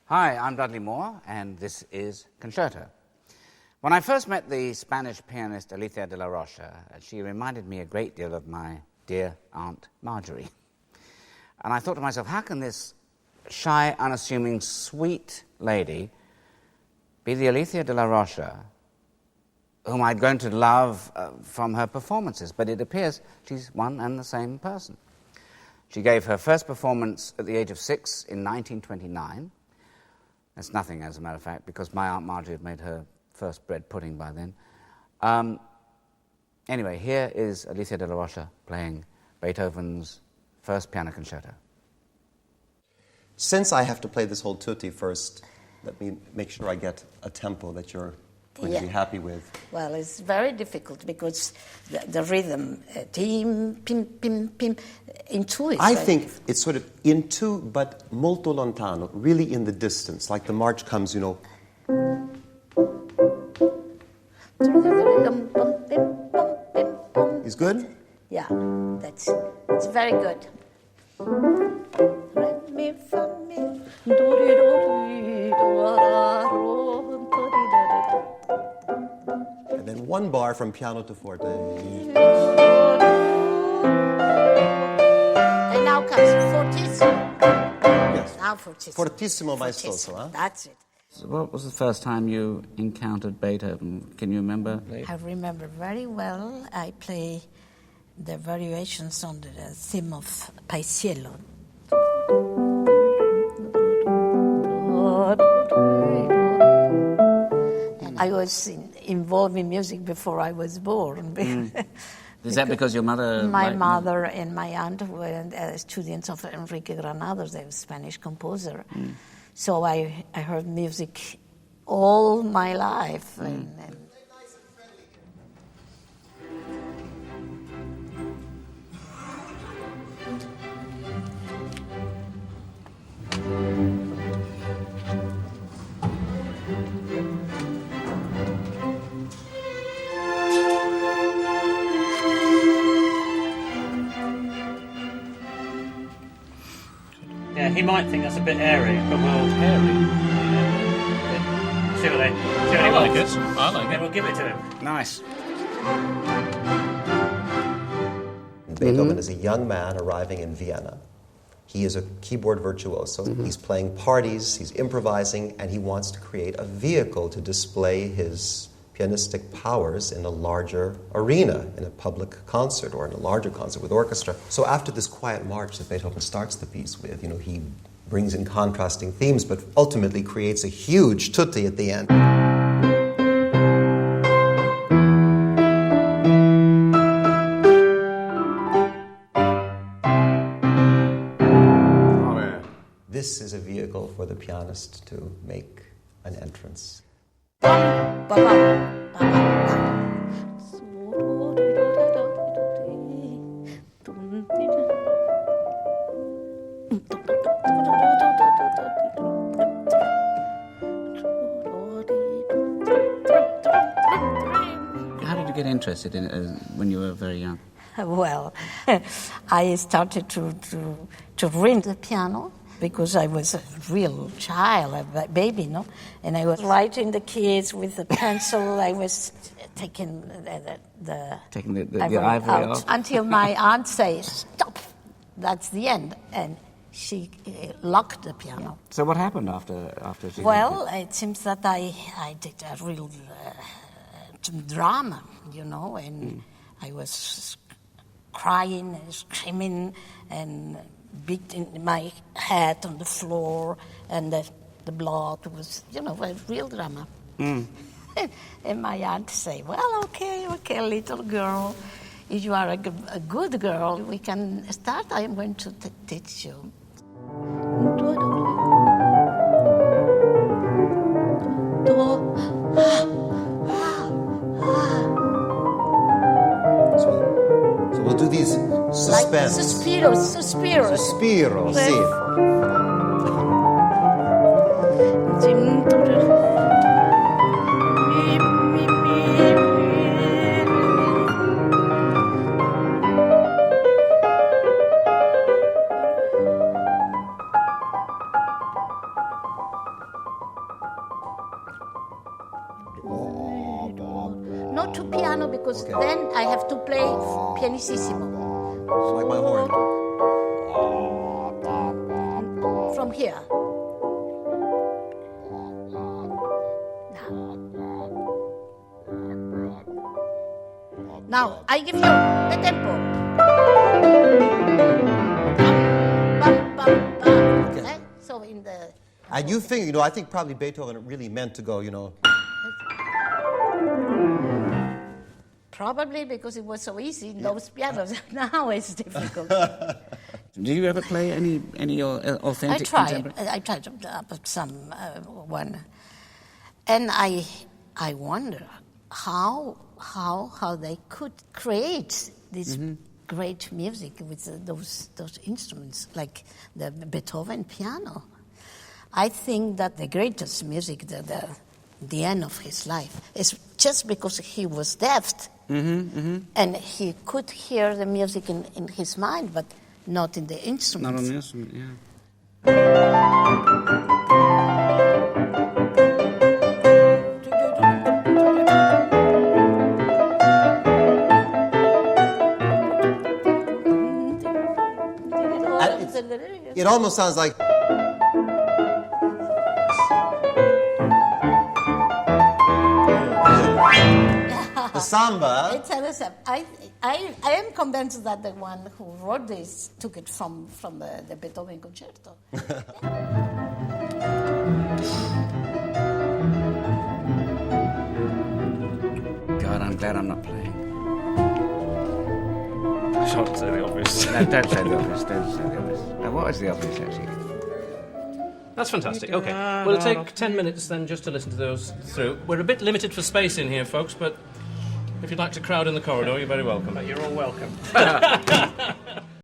Hi, I'm Dudley Moore, and this is Concerto. When I first met the Spanish pianist Alicia de Larrocha, she reminded me a great deal of my dear Aunt Marjorie. And I thought to myself, how can this shy, unassuming, sweet lady be the Alicia de Larrocha whom I'd grown to love from her performances? But it appears she's one and the same person. She gave her first performance at the age of 6 in 1929. That's nothing, as a matter of fact, because my Aunt Marjorie had made her first bread pudding by then. Anyway, here is Alicia de Larrocha playing Beethoven's first piano concerto. Since I have to play this whole tutti first, let me make sure I get a tempo that you're going to be happy with. Well, it's very difficult because the rhythm, tim, pim, pim, pim, in two is I think it's sort of in two, but molto lontano, really in the distance, like the march comes, you know. Is good? Yeah, it's very good. And then one bar from piano to forte. And now comes fortissimo. Yes. Now fortissimo. Fortissimo maestoso, huh? That's it. So what was the first time you encountered Beethoven? Can you remember? I remember very well. I play the variations on the theme of Paisiello. I was involved in music before I was born. Is that because your mother... My mother and my aunt were students of Enrique Granados, the Spanish composer. So I heard music all my life. And yeah, he might think that's a bit airy, but we'll... Airy? See what he I like wants. it. I like Then it. we'll give it to him. Nice. Beethoven is a young man arriving in Vienna. He is a keyboard virtuoso. He's playing parties, he's improvising, and he wants to create a vehicle to display his pianistic powers in a larger arena, in a public concert or in a larger concert with orchestra. So after this quiet march that Beethoven starts the piece with, he brings in contrasting themes, but ultimately creates a huge tutti at the end. This is a vehicle for the pianist to make an entrance. How did you get interested in it when you were very young? well, I started to read the piano because I was a real child, a baby, no? And I was writing the keys with a pencil. I was taking the ivory off? until my aunt says, "Stop, that's the end." And she locked the piano. So what happened after she... Well, it seems that I did a real drama, and I was crying and screaming and beating my head on the floor, and the blood was, a real drama. And my aunt say, "Well, okay, little girl, if you are a good girl, we can start. I am going to teach you." So we'll do these suspense. Like suspiro. Sospiro, sì. Not to piano, because then I have to play pianissimo. So like my horn. From here. Now, I give you the tempo. Bum, bum, bum. Okay. So in the... And you think, you know, I think probably Beethoven really meant to go, you know. Probably because it was so easy in those pianos. Now it's difficult. Do you ever play any authentic contemporary? I tried some one. And I wonder how they could create this great music with those instruments, like the Beethoven piano. I think that the greatest music, the end of his life, is just because he was deaf. And he could hear the music in his mind, but not in the instruments. Not on the instrument, yeah. It almost sounds like... The samba. I am convinced that the one who wrote this took it from the Beethoven concerto. God, I'm glad I'm not playing. Don't say the obvious. No, don't say the obvious. Don't say the obvious. Now, what is the obvious, actually? That's fantastic. Okay. Well, it'll take 10 minutes then just to listen to those through. We're a bit limited for space in here, folks, but if you'd like to crowd in the corridor, you're very welcome. You're all welcome.